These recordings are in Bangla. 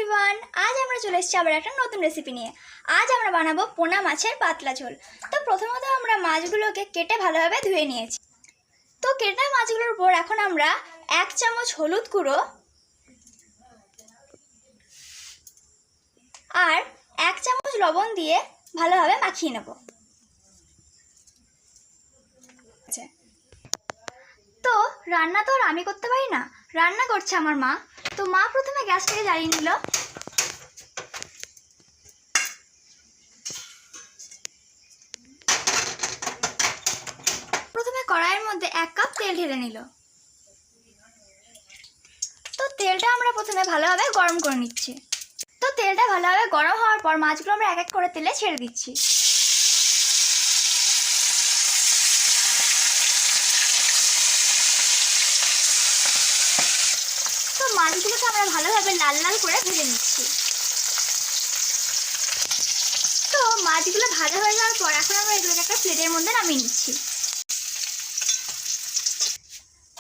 এভরিওয়ান, আজ আমরা চলে এসেছি আবার একটা নতুন রেসিপি নিয়ে। আজ আমরা বানাবো পোনা মাছের পাতলা ঝোল। তো প্রথমত আমরা মাছগুলোকে কেটে ভালোভাবে ধুয়ে নিয়েছি। তো কেটে মাছগুলোর উপর এখন আমরা 1 চামচ হলুদ গুঁড়ো আর 1 চামচ লবণ দিয়ে ভালোভাবে মাখিয়ে নেব। তো রান্না তো আর আমি করতে পারি না, রান্না করছে আমার মা। তো মা প্রথমে গ্যাসটাকে জ্বালিয়ে নিল। প্রথমে কড়াইয়ের মধ্যে 1 কাপ তেল ঢেলে নিল। তো তেলটা আমরা প্রথমে ভালোভাবে গরম করে নিচ্ছি। তো তেলটা ভালোভাবে গরম হওয়ার পর মাছগুলো আমরা এক এক করে তেলে ছেড়ে দিচ্ছি। তো মাছগুলোকে আমরা ভালোভাবে লাল লাল করে ভেজে নিচ্ছি। তো মাছগুলো ভাজা হয়ে যাওয়ার পর এখন আমরা এগুলোকে একটা প্লেটের মধ্যে নামিয়ে নিচ্ছি।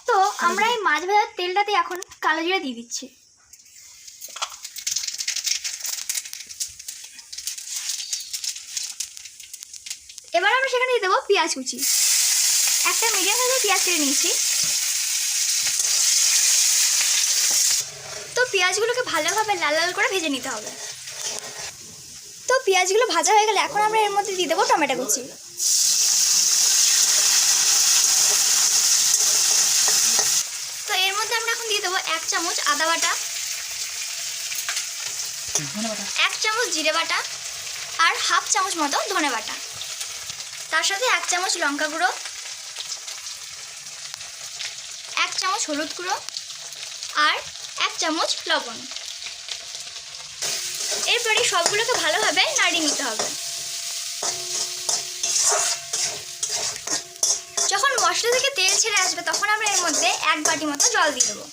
তো আমরা এই মাছ ভাজার তেলটাতে এখন কালো জিরা দিয়ে দিচ্ছি। এবার আমরা সেখানে দিয়ে দেবো পেঁয়াজ কুচি। একটা মিডিয়াম সাইজের পেঁয়াজ কেটে নিয়েছি। তো পেঁয়াজগুলোকে ভালোভাবে লাল লাল করে ভেজে নিতে হবে। তো পেঁয়াজগুলো ভাজা হয়ে গেলে এখন আমরা এর মধ্যে দিয়ে দেবো টমেটো কুচি। তো এর মধ্যে আমরা এখন দিয়ে দেবো 1 চামচ আদা বাটা, 1 চামচ জিরে বাটা আর হাফ চামচ মতো ধনে বাটা। তার সাথে 1 চামচ লঙ্কা গুঁড়ো, 1 চামচ হলুদ গুঁড়ো আর 1 চামচ লবণ। এরপরে সবগুলোকে ভালোভাবে নাড়িয়ে নিতে হবে। যখন মশলা থেকে তেল ছেড়ে আসবে তখন আমরা এর মধ্যে 1 বাটি মতো জল দিয়ে দেবো।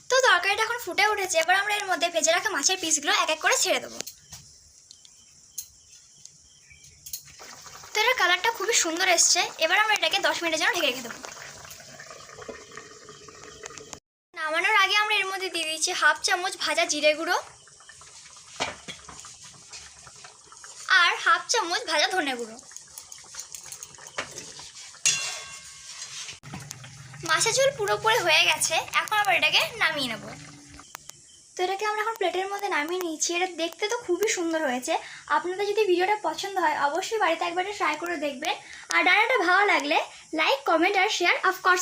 তো তরকারিটা এখন ফুটে উঠেছে। এবার আমরা এর মধ্যে ভেজে রাখা মাছের পিসগুলো এক এক করে ছেড়ে দেবো। তো এটার কালারটা খুবই সুন্দর এসছে। এবার আমরা এটাকে 10 মিনিটের জন্য ঢেকে রেখে দেবো। নামানোর আগে আমরা এর মধ্যে দিয়ে দিচ্ছি হাফ চামচ ভাজা জিরে গুঁড়ো আর হাফ চামচ ভাজা ধনে গুঁড়ো। মাছের ঝোল পুরোপুরি হয়ে গেছে। এখন আবার এটাকে নামিয়ে নেব। তো এটাকে আমরা এখন প্লেটের মধ্যে নামিয়ে নিয়েছি। এটা দেখতে তো খুবই সুন্দর হয়েছে। আপনাদের যদি ভিডিওটা পছন্দ হয় অবশ্যই বাড়িতে একবার ট্রাই করে দেখবেন। আর রান্নাটা ভালো লাগলে লাইক, কমেন্ট আর শেয়ার অফকোর্স